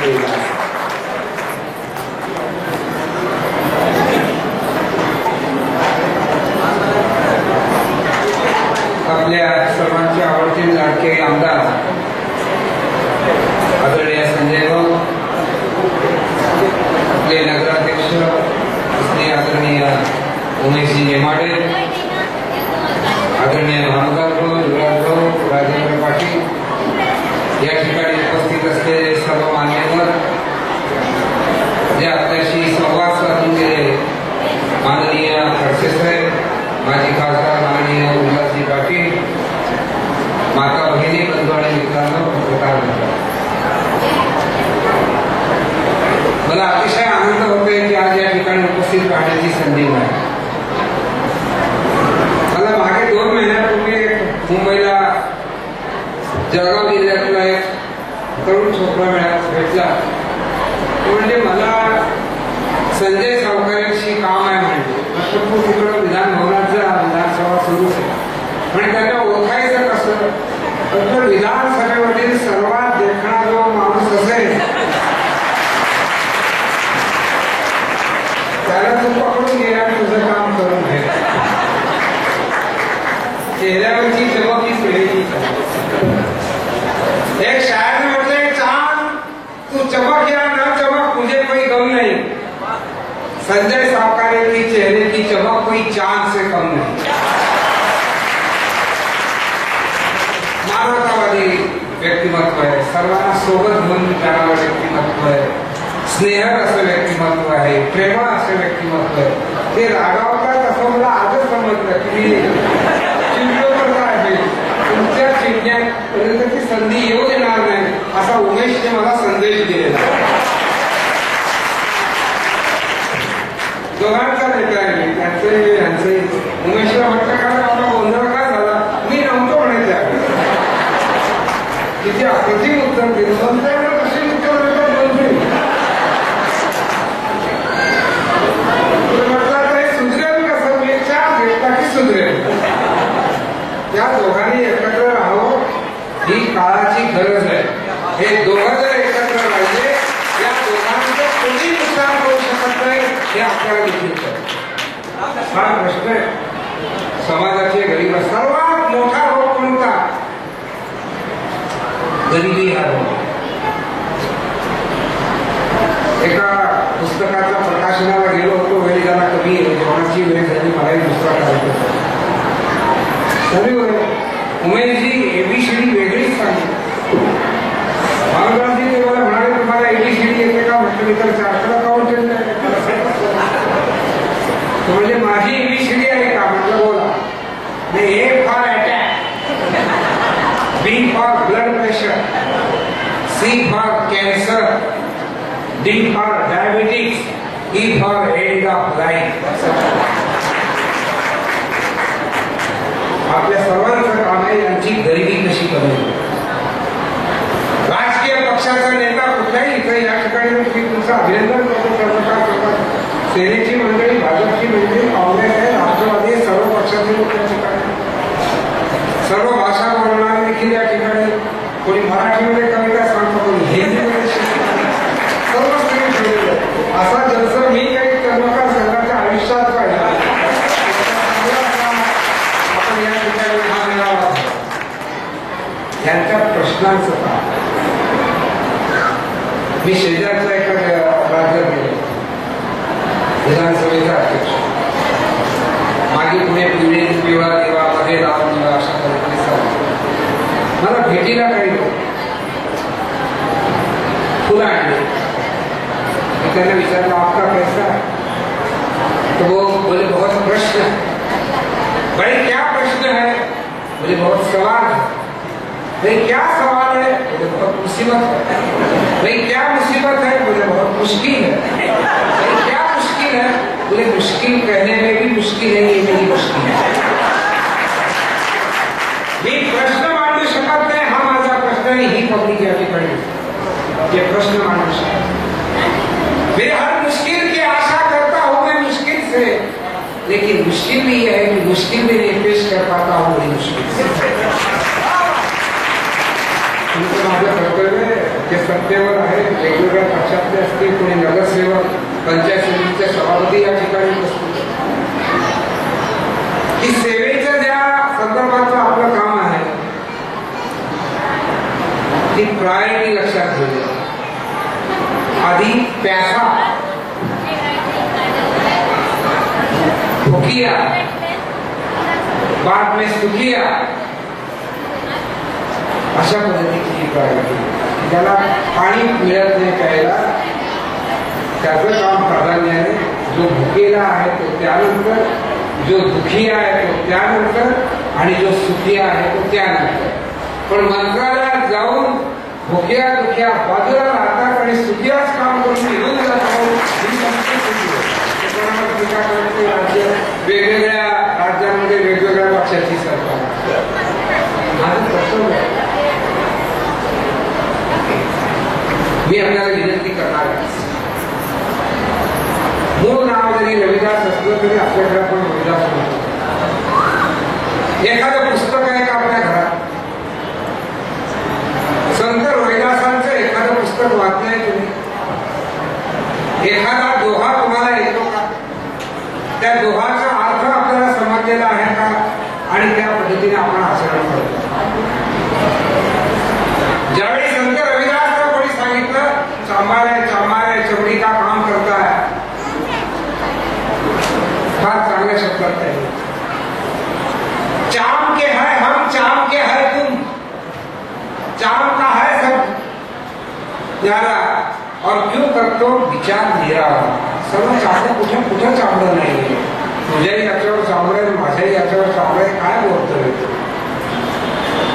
केला. आपल्या सर्वांचे आवडते लाडके आमदार आदरणीय संजय भाऊ, आपले नगराध्यक्ष आदरणीय उमेशजी नेमाडे, आदरणीय भानुदास भाऊ, युवराज भाऊ, राजेंद्र पाटील, या ठिकाणी उपस्थित असलेले सर्व मान्यवर, जे आपल्याशी संवाद साधून गेले माननीय खडसे साहेब, माजी खासदार माननीय उल्हासजी पाटील, माता भगिनी, बंधू आणि मित्रांनो, पत्रकार मित्र, मला अतिशय आनंद होतोय की आज या ठिकाणी उपस्थित राहण्याची संधी मिळाली. मला मागे 2 महिन्यापूर्वी मुंबईला जळगाव जिल्ह्यातला एक तरुण छोकरा भेटला. म्हणजे मला संजय सावकारेंशी काम आहे म्हणजे तो तिकडं विधान भवनाचा विधानसभा सुरू आहे म्हणजे त्यांना ओळखायचं कसं, तर विधानसभेमधील सर्वात देखणा जो माणूस असेल त्याला तू पकडून गेला तुझं काम करून घे. चेहऱ्यावरची चमक ही पिढीची. एक शायर ने म्हटले, चांद तू चमक या न चमक मुझे कोई गम नहीं, संजय सावकारे की चेहरे की चमक कोई चांद से कम नहीं. मानवतावादी व्यक्तिमत्व आहे, सर्वांना सोबत घेऊन जाणारं व्यक्तिमत्व आहे, स्नेहक असं व्यक्तिमत्व आहे, प्रेमळ असं व्यक्तिमत्व आहे. ते रागावतात असं मला आजच समजलं की मी चिंतो करता आहे, तुमच्या चिंतण्यापर्यंतची संधी येऊ देणार नाही असा उमेशने मला संदेश दिलेला. दोघांचा नेता आहे मी, त्यांचे उमेशला म्हटलं कारण आपला गोंधळ काय झाला, मी नव्हतो म्हणायचं किती अप्रतिम उत्तर दिलं. कशी उत्तर देतात मंत्री, सुधरेल कसं, मी 4 भेटला की सुधरेल. त्या दोघांनी एकत्र राहावं ही काळाची गरज आहे. हे दोघं जर एकत्र राहिले, या दोघांचं कोणी नुकसान होऊ शकत नाही हे आपल्याला देखील कळतं. हा प्रश्न आहे समाजाचे गरीब. सर्वात मोठा रोग कोणता? गरिबी हा रोग. एका पुस्तकाच्या प्रकाशनाला गेलो होतो, वेळ झाला कमी, जेवणाची वेळ झाली, मलाही दुसरा कार्यक्रम. उमेशजी एबीसीडी वेगळीच सांगितली. महाराजांजी ते मला म्हणाले, तुम्हाला एबीसीडी येते का? म्हटलं मी तर चार्टर्ड अकाउंटंट आहे. म्हणजे माझी एबीसीडी आहे का? म्हटलं बोला. A for attack, B for blood pressure, C for cancer, D for diabetics, E for end of life. आपल्या सर्वांचं काम आहे यांची गरिबी कशी कमी होईल. राजकीय पक्षाचा नेता कुठलाही इथे या ठिकाणी मी तुमचं अभिनंदन करतो. पत्रकार करतात, सेनेची मंडळी, भाजपची मंडळी, काँग्रेस आहे, राष्ट्रवादी, सर्व पक्षाचे लोक या ठिकाणी, सर्व भाषा बोलणारे देखील या ठिकाणी, कोणी मराठीमध्ये कविता सांगतो, कोणी हिंदीमध्ये सर्व असा जलसा मी काही कर्मकार संघाच्या आयुष्यात पाहिला. आपण या ठिकाणी हा मिळावा. यांच्या प्रश्नांचं काम. मी शेजारचा एका राज्यात गेलो, विधानसभेचा अध्यक्ष, मागे पुणे पिवळा देवा मध्ये लावून दिला अशा पद्धतीने मला भेटीला काही लोक फुलं आणले. मैं कहने विचार आपका कैसा है? तो वो बोले बहुत प्रश्न है. भाई क्या प्रश्न है? बोले बहुत सवाल है. भाई क्या सवाल है? बोले बहुत मुसीबत है. भाई क्या मुसीबत है? बोले बहुत मुश्किल है. भाई क्या मुश्किल है? बोले मुश्किल कहने में भी मुश्किल है, ये मेरी मुश्किल है. मी प्रश्न मांडू शकत नाही, हा माझा प्रश्न नाही. ही पब्लिक या ठिकाणी ये प्रश्न मांडू शकत. मैं हर मुश्किल की आशा करता हूं, मैं मुश्किल से, लेकिन मुश्किल भी यह है कि मुश्किल में नहीं पेश कर पाता हूं बड़ी मुश्किल से. तुमचं माझं कर्तव्य जे सत्तेवर आहे, वेगवेगळ्या प्रायोरिटी लक्षात घेऊया. आधी प्यासा, भुकिया, बाद में सुखिया, अशा पद्धतीची प्रायोरिटी. ज्याला पाणी मिळत नाही प्यायला त्याचं काम प्राधान्याने, जो भुकेला आहे तो त्यानंतर, जो दुखी आहे तो त्यानंतर आणि जो सुखी आहे तो त्यानंतर. पण मंत्रालयात जाऊन भुक्या दुख्या बाजूला राहतात आणि सुखियाच काम करून निघून जातात. राज्य वेगवेगळ्या राज्यांमध्ये वेगवेगळ्या पक्षाची सरकार. मी आपल्याला विनंती करणार आहे, मूळ नाव जरी रविदास असलं तरी आपल्याकडे आपण रविदास म्हणतो. एखादं पुस्तक आहे का आपल्या घरात? संत रविदासांचं एखादं पुस्तक वाचलंय तुम्ही? एखादा दोहा तुम्हाला येतो का? त्या दोहाचा अर्थ आपल्याला समजलेला आहे का? आणि त्या पद्धतीने आपण आचरण करतो. ज्यावेळी संत रविदासला कोणी सांगितलं चांभार है चमड़ी का काम करता है, फार चांगल्या शब्दात आहे. चाम के है हम, चाम के है तुम, चाम का है सब न्यारा और क्यों करतो विचार निरा. सर्व चांगलं कुठे कुठं चांगलं नाहीये. तुझ्याही याच्यावर चांगलं आहे, माझ्याही याच्यावर चांगलं आहे. काय बोलतोय?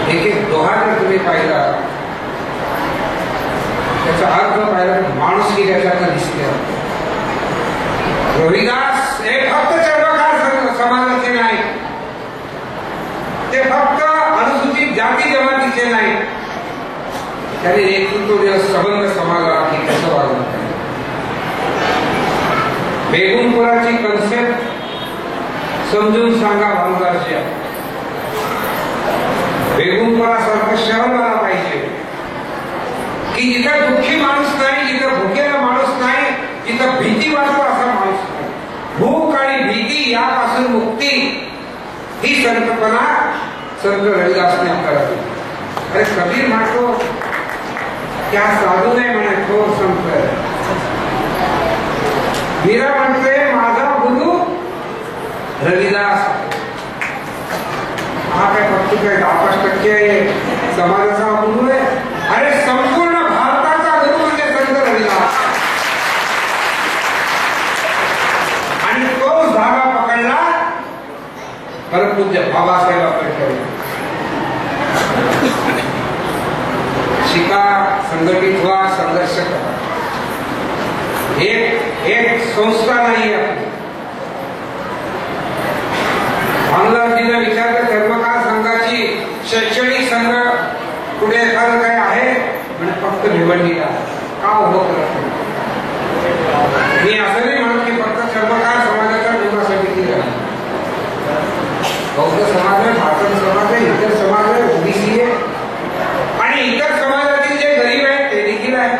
एक एक दोहा जर तुम्ही पाहिला त्याचा अर्थ पाहिला तर माणूस की त्याच्यात दिसते. रविदास हे फक्त चर्मकार समाजाचे नाही, ते फक्त अनुसूचित जाती जमातीचे नाही. त्यांनी नेतृत्व दिलं संबंध समाजाला की कसं वागणं. बेगुनपुराची कन्सेप्ट समजून सांगा भानुदासजी. बेगुनपुरासारखं शहर मला पाहिजे की जिथं दुःखी माणूस नाही, जिथं भुकेला माणूस नाही, जिथं भीती वाटतो असा माणूस नाही. भूक आणि भीती यापासून मुक्ती ही संकल्पना संत रविदासने आपल्याला दिली. अरे कबीर म्हणतो त्या साधू नाही म्हणे तो संत. मीरा म्हणते माझा गुरु रविदास. हा काय फक्त काय 5% समाजाचा गुरु आहे? अरे संपूर्ण भारताचा गुरु म्हणजे संत रविदास. आणि तोच धागा पकडला परमपूज्य बाबासाहेब आंबेडकर. शिका, संघटित व्हा, संघर्ष करा. एक संस्था नाही आपली. भानुदासजींना विचारलं चर्मकार संघाची शैक्षणिक संघ पुढे एखादं काय आहे? म्हणजे फक्त भिवंडीला. का उभं करत नाही? मी असं नाही म्हणत की फक्त चर्मकार समाजाच्या निवडासाठी केलं. बौद्ध समाज आहे, भारतीय समाज आहे, इतर समाज आहे, ओबीसी आहे आणि इतर समाजातील जे गरीब आहेत ते देखील आहे.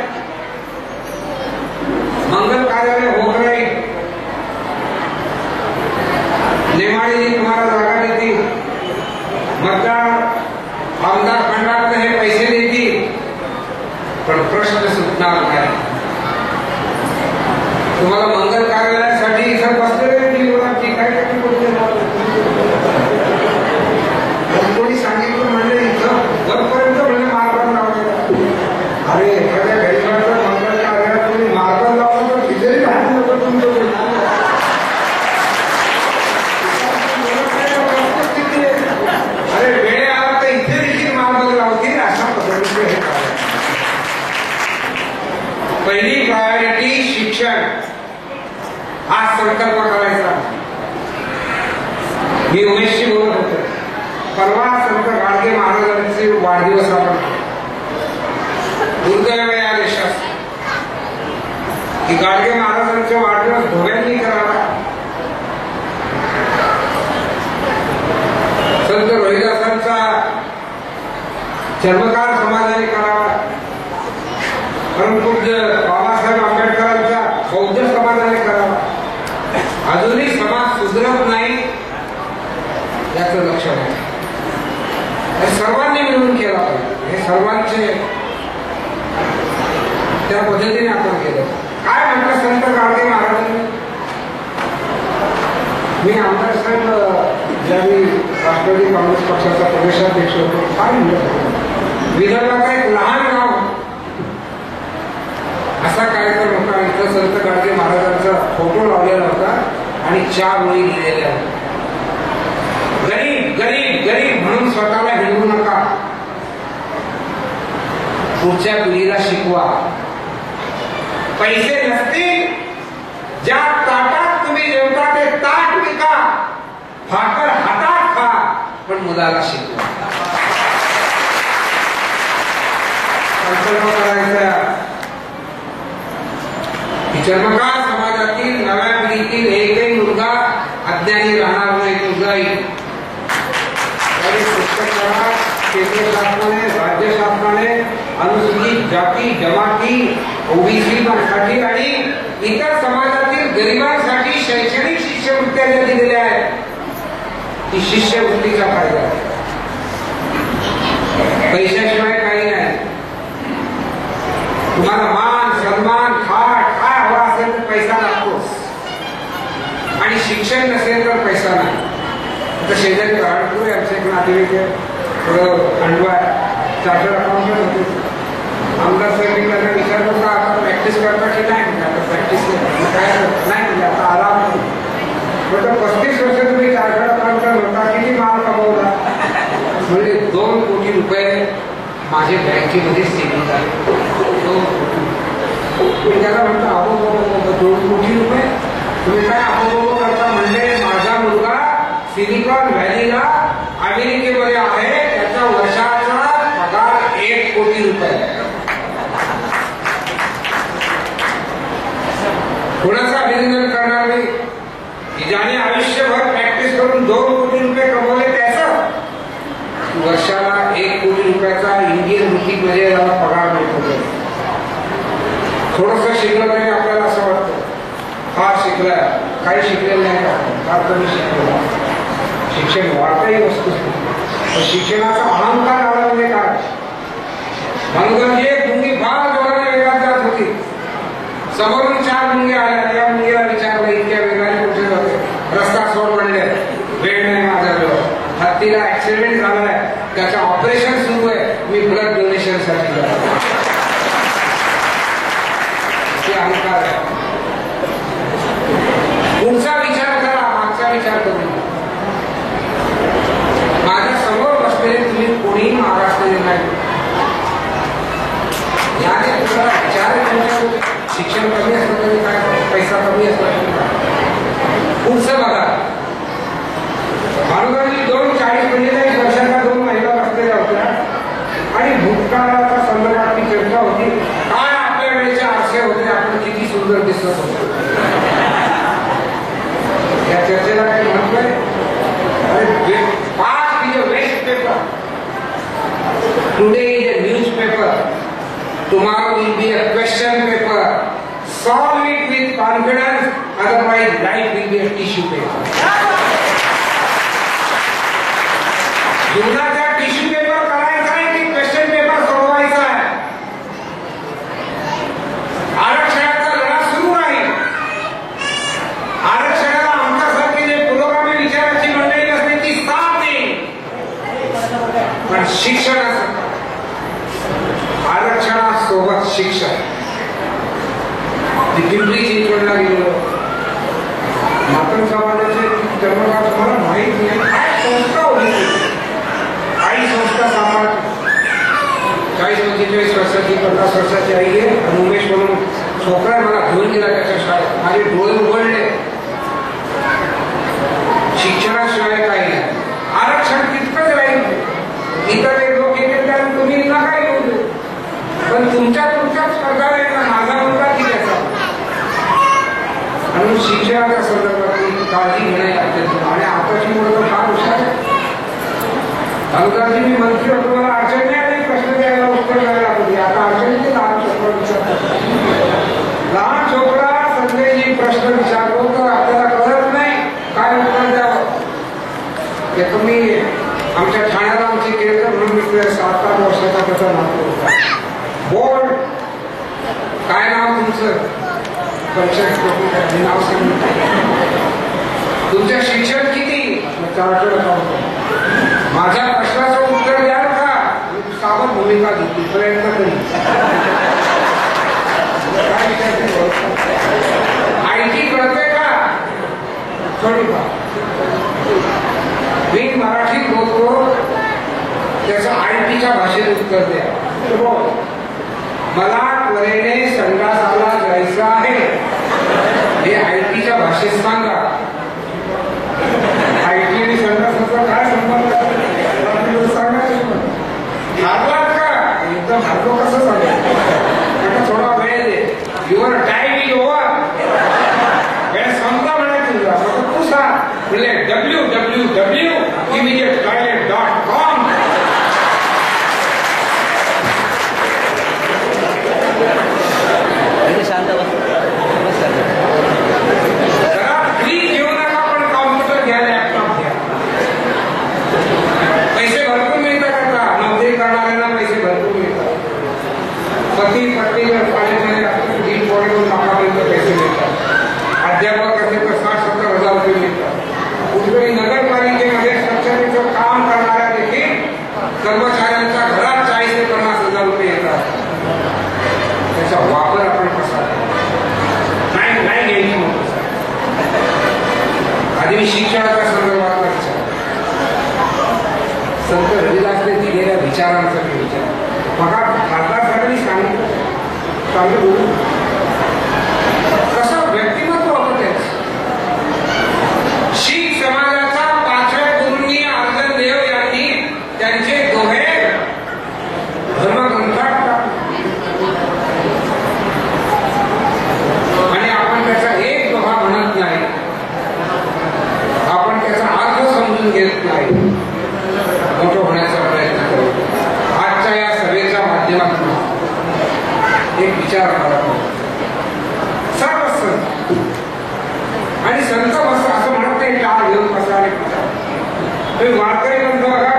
मंगल कार्यालय होत नाही. नेमाडीजी तुम्हाला जागा देतील, मतदार आमदार फंडात हे पैसे देतील, पण प्रश्न सुटणार नाही. तुम्हाला मंगल कार्यालयासाठी इथं बसलेले काय कोणी सांगितलं म्हणजे इथं वरपर्यंत म्हणजे मार्बल लावलेला. अरे एखाद्या गरीबाचं मंगल कार्यालयात तुम्ही मार्बल लावलं तर तिथेही राहत नको तुमचं. अरे वेळ आला तर इथे देखील मार्बल लावतील अशा पद्धतीचे हे कार्य. पहिली प्रायोरिटी शिक्षण हा संकल्प करायचा. मी उमेशशी बोलत होतो. परवा संत गाडगे महाराजांचे वाढदिवस आपण दुर्दैव या देशात की गाडगे महाराजांचे वाढदिवस धोव्यांनी करावा. संत रविदासांचा चर्मकार समाजाने करावा. परमपूज्य बाबासाहेब आंबेडकरांचा बौद्ध समाजाने करावा. अजूनही समाज सुधरत नाही याचं लक्षण आहे. हे सर्वांनी मिळून केला पाहिजे. हे सर्वांचे त्या पद्धतीने आपण केलं. काय म्हटलं संत गाडगे महाराजांनी? मी आमदार साहेब ज्यावेळी राष्ट्रवादी काँग्रेस पक्षाचा प्रदेशाध्यक्ष होतो, काय म्हणलं, विदर्भाचा एक लहान गाव असा कार्यक्रम होता. इथं संत गाडगे महाराजांचा फोटो लावलेला होता आणि 4 ओळी लिहिलेल्या होत्या. गरीब गरीब गरीब म्हणून स्वतःला हिडवू नका, पुढच्या पिढीला शिकवा. पैसे नसतील, ज्या ताटात तुम्ही जेवता ते ताट विका, भाकर हातात खा, पण मुलाला शिकवा. संकल्प करायचा. जन्मका समाजातील नव्या पिढीतील एकही मुलगा अज्ञानी राहणार नाही, तो जाईल. शिक्षक करा. केंद्र शासनाने, राज्य शासनाने अनुसूचित जाती जमाती, ओबीसीसाठी आणि इतर समाजातील गरिबांसाठी शैक्षणिक शिष्यवृत्त्या ज्या दिलेल्या आहेत, ती शिष्यवृत्तीचा फायदा आहे. पैशाशिवाय काही नाही. तुम्हाला मान सन्मान थाट काय हवा असेल तर पैसा लागतोच, आणि शिक्षण नसेल तर पैसा नाही. आता शेजारी राहणपूर आमचे एक नातेवाईक थोडं खंडवा चार्टर्ड अकाउंटंट होते. आमदार साहेब त्यांना विचारलं का आता प्रॅक्टिस करता की नाही? म्हणजे आता प्रॅक्टिस काय नाही, म्हणजे आता आराम. म्हटलं 35 वर्ष तुम्ही चार्टर्ड अकाउंटंट होता, किती माल कमवला? म्हणजे 2 कोटी रुपये माझे बँकेमध्ये सेविंग झाले. 2 कोटी. मी त्याला म्हटलं अहो 2 कोटी रुपये तुम्ही काय अपोगो करता? म्हणले माझा मुलगा सिलिकॉन व्हॅलीला अमेरिकेमध्ये आहे, त्याचा वर्षाचा पगार 1 कोटी रुपये. कोणाचं अभिनंदन करणार नाही की ज्याने आयुष्यभर प्रॅक्टिस करून 2 कोटी रुपये कमवले, त्याचं वर्षाला 1 कोटी रुपयाचा इंडियन रुपीमध्ये पगार मिळतो. थोडंसं शिकलं तरी आपल्याला असं वाटतं फार शिकलाय, काही शिकलेलं नाही का, फार कमी शिकलेलं. शिक्षण वाढताही वस्तू, शिक्षणाचा अहंकार आला म्हणजे काय? मनगंजी एक मुंगी फार जोराने वेगात जात होती. समोरून 4 मुंग्या आल्या. या मुंगीला विचारलं इतक्या वेगाने कुठे जाते? रस्ता सोड म्हणले, वेळ नाही माझ्याजवळ, हत्तीला ऍक्सिडेंट झालाय, त्याचं ऑपरेशन सुरू आहे, मी ब्लड डोनेशन साठी जातो. ते अहंकार आहे. पुढचा विचार करा, मागचा विचार करू. माझ्या समोर बसलेले तुम्ही कोणीही महाराष्ट्राचे नाही. याने तुम्हाला विचार तुमच्या शिक्षण कमी असलं तरी काय, पैसा कमी असला तरी काय. पुढचं बघा. भानुदाजी 45 वर्षाच्या 2 महिला बसलेल्या होत्या आणि भूतकाळाच्या संदर्भातली चर्चा होती. काय आपल्या वेळेचे आरसे होते, आपण किती सुंदर दिसत होतो. या चर्चेला काही महत्व आहे? अरे past is a waste paper. Today is a newspaper. Tomorrow will be a question paper. Solve it with confidence, otherwise life will be a tissue paper. जीवनाचा टिश्यू पेपर करायचा आहे की क्वेश्चन पेपर सोडवायचा आहे? आरक्षणाचा लढा सुरू राहील. आरक्षणाला आमच्यासारखी जे पुरोगामी विचाराची मंडळी असते ती साथ देईल, पण शिक्षणाचं आरक्षणासोबत शिक्षण. पिंपरी चिंचवडला गेलो, मातंग समाजाचे जन्मगाव तुम्हाला माहीत नाही. काय संस्था होती? काही संस्था समाज 40-45 वर्षाची 50 वर्षाची आई आहे. उमेश म्हणून छोकरा मला घेऊन गेला त्याच्या शाळेत. माझे डोळे उघडले. शिक्षणाशिवाय काही नाही. आरक्षण तितकंच राहील. इतर एक लोक येतील त्याला तुम्ही नका येऊ, पण तुमच्याच स्पर्धा आहे ना, माझा मुलगा की त्याचा. म्हणून शिक्षणाच्या संदर्भातली काळजी घेणे अत्यंत. आणि आताची मुलं तर फार हुशार आहे. अनुदानजी मी मंत्री होतो, मला अडचण नाही आली प्रश्न द्यायला, उत्तर द्यायला होती. आता अडचणीचे लहान छोकरा विचारतात. लहान छोकरा संजयजी प्रश्न विचारतो तर आपल्याला कळत नाही काय उत्तर द्यावं. ते तुम्ही आमच्या ठाण्याला आमची केंद्र म्हणून 7-8 वर्षाचा त्याचा नातू होता. बोर्ड तुमचं नाव सांगितलं. तुमचं शिक्षण किती? Chartered accountant. माझ्या प्रश्नाचं उत्तर द्याल का? सावध भूमिका घेतली, प्रयत्न करी. काय विचारते? आयटी कळते का? थोडीफार. मी मराठीत बोलतो, त्याचं आयटीच्या भाषेत उत्तर द्या. मला त्वरेने संडासाला जायचं आहे, हे आयटीच्या भाषेत सांगा. आयटी आणि संडासाचा काय संबंध सांगायचं? हारलात का? एकदम हारलो कसं सांगायचं? थोडा वेळ दे. Your time is over. वेळ संपला म्हणायचं तुला. तू सांग म्हणजे www.immediatetoilet.com. शांत बस. जरा फ्री घेऊ नका, पण कॉम्प्युटर घ्या, लॅपटॉप घ्या. पैसे भरपूर मिळतात आता. नोकरी करणाऱ्यांना पैसे भरपूर मिळतात. पती पत्नी कॉलेजमध्ये 3.2 लाखापर्यंत पैसे मिळतात. अध्यापक असेल तर 60-70 हजार रुपये मिळतात. कुठेतरी नगरपालिकेमध्ये स्वच्छतेचं काम करणाऱ्या देखील कर्मचाऱ्यांच्या घरात 40 ते 50 हजार रुपये येतात. त्याचा वापर आपण कसा नाही घ्यायची म्हणतो. आधी मी शिक्षणाच्या संदर्भात विचार संत रविदासने दिलेल्या विचारांचा मी विचार मला भारतासाठी सांगितलं बोलू कसं व्यक्तिमत्व होतं त्याचं. शीख समाजाचा 5व्या गुरूंनी अर्जनदेव यांनी त्यांचे दोहे धर्मग्रंथात आणि आपण त्याचा एक दोहा म्हणत नाही, आपण त्याचा अर्थ समजून घेत नाही, मोठं होण्याचा प्रयत्न करू. आजच्या या सभेच्या माध्यमातून एक विचार करा. सर्व संत आणि संत असं म्हणत नाही टाळ घेऊन कसा आणि तुम्ही वारकरी बंधू बघा.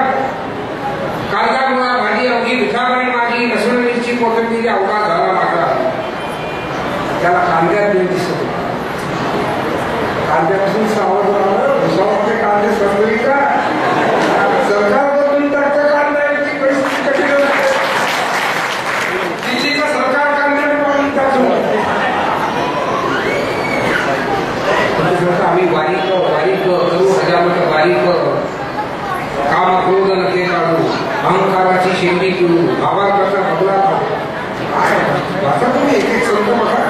कांदा मुळा भाजी अवघी मिठाबाई माझी, लसूण मिरची कोथिंबीर अवघा झाला माझा. त्याला कांद्यात नाही दिसत. कांद्यापासून सावध राहणं. भुसावळचे कांदे सरकारी का सरकार बदलून टाकतं. कांद्याची परिस्थिती कशी होते. दिल्लीचं सरकार कांद्याने पाडून टाकून. आम्ही बारीक करू हजामत बारीक काम क्रोध नके काढू अहंकाराची शेंडी घेऊ भावार्थाचा बदला काय भाषा तुम्ही एक एक संत बघा.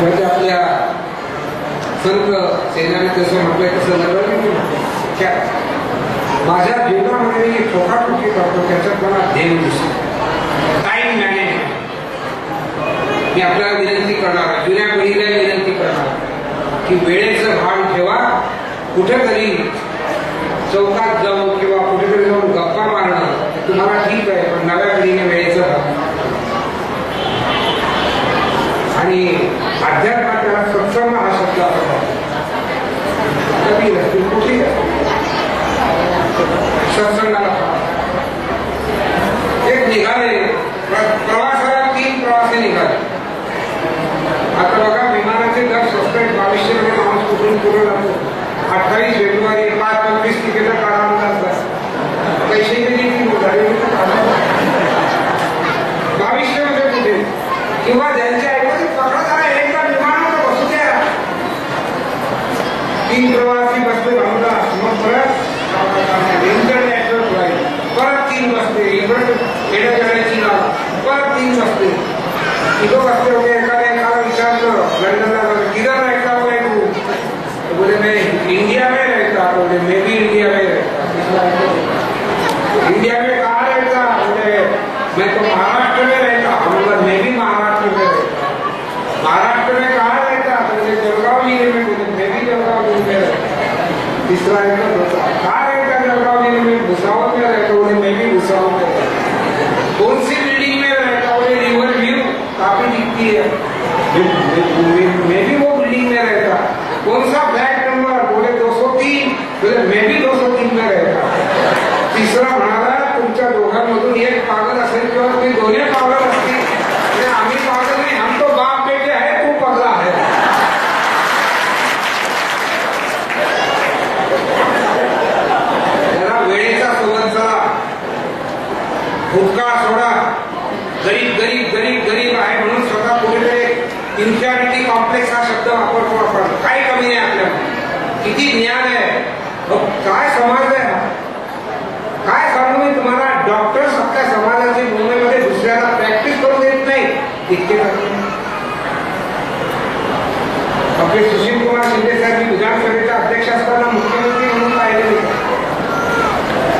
म्हणजे आपल्या संत सेनाने तसं म्हटलंय तसं नगर माझ्या जीवनामध्ये मी ठोकाठोकी करतो, त्याच्यात मला ध्येय दिसतो. टाइम मॅनेजमेंट मी आपल्याला विनंती करणार, जुन्या पिढीला विनंती करणार की वेळेचं भान ठेवा. कुठेतरी चौकात जाऊन किंवा कुठेतरी जाऊन गप्पा मारणं तुम्हाला ठीक आहे, पण नव्या पिढीने वेळेचं भान. आणि अध्यात्मात त्याला सत्संग हा शब्द असतो. कधी नसतील कुठे सत्संगाला एक निघाले. प्रवासाला 3 प्रवासी निघाले. आता बघा विमानाचे दर स्वस्त आहेत. 2200 रुपये माणूस कुठून पुढे जातो. 28 फेब्रुवारी 5-25 तिकीट काढावं लागतात. पैसे किती 2200 मध्ये कुठे किंवा ज्यांच्या ऐवजी पकडत आहे एका विमानात बसू द्या. 3 प्रवासी बसले बांधला. मग परत इंटरनॅशनल फ्लाईट परत 3 बसते. इकडे येण्या जाण्याची नाव परत 3 बसते. किलो बसते होते. एकाला विचारलं लंडनला किधर रहता हो तू? बोले मैं इंडिया में रहता. बोले मैं भी इंडिया में रहता. इंडिया में कहाँ रहता? बोले मैं तो महाराष्ट्र में रहता. बोला मैं भी महाराष्ट्र में रहता. महाराष्ट्र में कहाँ रहता? बोले जलगांव जिले में. बोले मैं भी जलगांव जिले में रहता. तीसरा एकदम होता कहाँ रहता? जलगांव जिले में. भुसावल में रहता. बोले मैं भी भुसावल में रहता. कौन सी बिल्डिंग में रहता? बोले रिवर व्यू काफी दिखती है. मैं भी वो बिल्डिंग में रहता. कौन सा फ्लैट नंबर? बोले 203. बोले मैं भी 203 में रहता. तीसरा म्हणाला तुमच्या दोघांमधून एक पागल असेल किंवा तुम्ही दोन्ही पागल असतील दुष्काळ सोडा, गरीब गरीब गरीब गरीब आहे म्हणून स्वतः कुठेतरी इन्फिरिटी कॉम्प्लेक्स हा शब्द वापरतो आपण. काय कमी आहे आपल्याला, किती ज्ञान आहे, काय समाज आहे, काय सांगू मी तुम्हाला. डॉक्टर्स आपल्या समाजाच्या मुंबईमध्ये दुसऱ्याला प्रॅक्टिस करून देत नाही इतके करतो. आपले सुशील कुमार शिंदे साहेब विधानसभेचे अध्यक्ष असताना मुख्यमंत्री म्हणून पाहिले होते.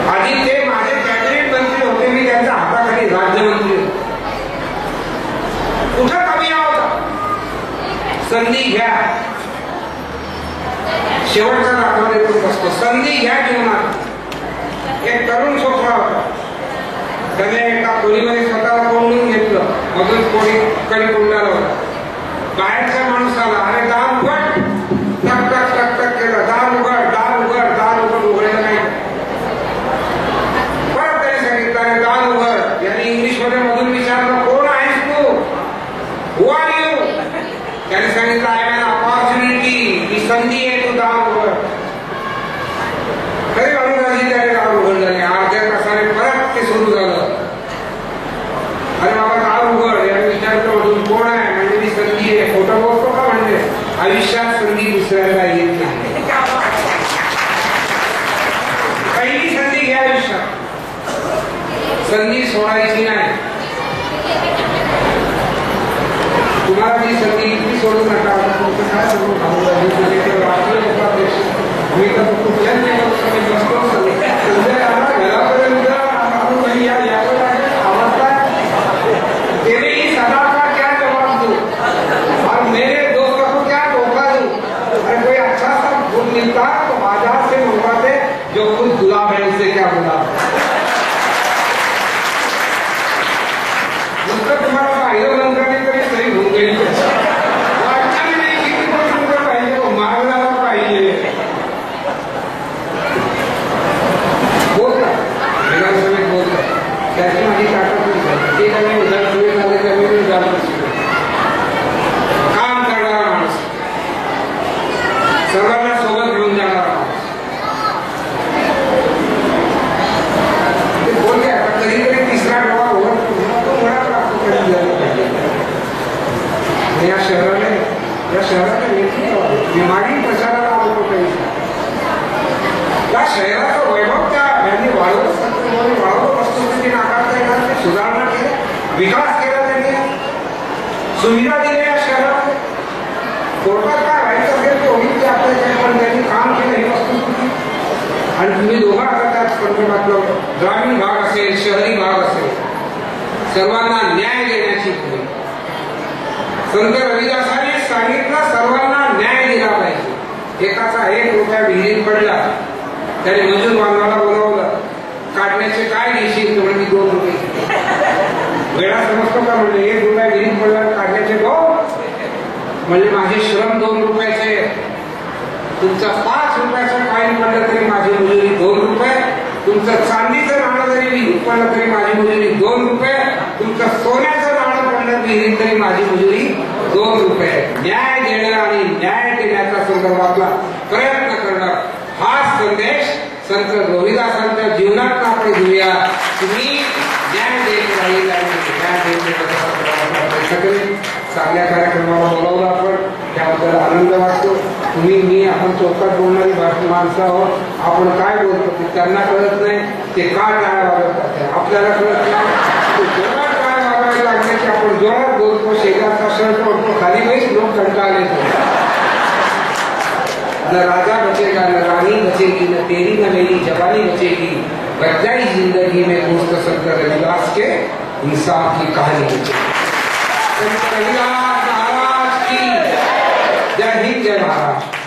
आधी ते माझे कॅबिनेट मंत्री होते, मी त्यांच्या हाताखाली राज्यमंत्री होते. कुठं कमी आहोत, संधी घ्या. शेवटचा दाखवा देतो बसतो, संधी घ्या जीवनात. एक तरुण छोकरा होता, त्याने एका खोलीमध्ये स्वतःला कोंडून घेतलं, मधून कोणी कडी कोंडाला होता. बाहेरचा माणूस आला, अरे दार उघड, टक टक टक टक केलं, दार उघड दार उघड दार उघड, उघडलं नाही. परत त्याने सांगितलं, अरे दार उघड. याने इंग्लिश मध्ये मधून विचारलं, कोण आहेस तू, हु आर यू. त्याने सांगितलं, आय एम एन अपॉर्च्युनिटी, ही संधी आहे, तू दार उघड. तरी अनुराजी त्याने दार उघडलं नाही. अर्ध्या तासाने परत ते सुरू झालं, अरे बाबा दार उघड. याने विचारलं, मधून कोण आहे, म्हणजे मी संधी आहे. खोटं बोलतो का, म्हणजे आयुष्यात संधी दुसऱ्याला येत नाही. पहिली संधी घ्या आयुष्यात, संधी सोडायची नाही. तुम्हाला जी संधी इतकी सोडू नका. तुमचं काय सांगू, मी तर कुठल्याच बसतो घरापर्यंत तेरे ही सदा का क्या जवाब दूं और मेरे दोस्तों को क्या धोखा दूं. अरे कोई अच्छा सा गुण मिलता तो बाजार से मंगवाते, जो खुद गुलाब है उससे क्या गुलाब. नुसतं तुम्हाला पाहिलं मंत्राने तरी सही होऊन गेली. वाटणार नाही किती पण तुमचं पाहिजे, मागणारा पाहिजे. बोलतात विधानसभेत बोलतात, त्याची माझी ताकद नाही. ते काही विधानसभेत आले त्यामुळे मी जात नसतो. काम करणारा माणूस, सर्वांना सोबत घेऊन जाणारा माणूस. ते बोलते आता कधीतरी तिसरा डोळा उघडा लागतो, कधी झालं पाहिजे. या शहराला नेतृत्व बिमारी प्रचाराला आलो काही. या शहराचं वैभव त्या यांनी वाढवत वस्तुस्थिती नाकारता येणार नाही. सुधारणा केल्या, विकास केला त्यांनी, सुविधा दिल्या या शहरात. कोर्टात काय व्हायचं असेल ते होईल, ते आपल्याकडे, पण त्यांनी काम केलं ही वस्तुस्थिती. आणि तुम्ही दोघा त्याच संदर्भातलं ग्रामीण भाग असेल, शहरी भाग असेल, सर्वांना न्याय देण्याची भूमिका. संत रविदासांनी सांगितलं, सर्वांना न्याय दिला पाहिजे. एकाचा 1 रुपया विहिरीत पडला, त्याने मजूर बांधवाला बोलावलं, काढण्याचे काय घेशील, म्हणजे 2 रुपये. वेळा समजतो का, म्हणजे 1 रुपया विहिरीत पडला, काढण्याचे 2, म्हणजे माझे श्रम 2 रुपयाचे. तुमचा 5 रुपयाचा फाईन पडलं तरी माझी मजुरी 2 रुपये. तुमचं चांदीचं नाणं जरी विहिरीत पडलं तरी माझी मजुरी 2 रुपये. तुमचं सोन्याचं नाणं पडलं विहिरीत तरी माझी मजुरी 2 रुपये. न्याय देणं आणि न्याय देण्याच्या संदर्भातला प्रयत्न करणं, हा संदेश संत रविदासांच्या जीवनात आपण घेऊया. तुम्ही न्याय देत राहील आणि न्याय देत सगळे चांगल्या कार्यक्रमाला बोलावलं आपण, त्याबद्दल आनंद वाटतो. तुम्ही मी आपण चौकात बोलणारी माणसं आहोत. आपण काय बोलतो ते त्यांना कळत नाही, ते काय वागत आपल्याला कळत नाही. जोरात काय वागायला लागले की आपण जोरात बोलतो, शेजारचा शर्ट ओढतो, खाली काहीच लोक कंटाळले. न राजा बचेगा न रानी बचेगी, न तेरी न मेरी जवानी बचेगी, बच जाई जिंदगी में दोस्त संत रविदास के इंसाफ की कहानी बचेगी. संत रविदास महाराज की जय हिंद, जय महाराष्ट्र.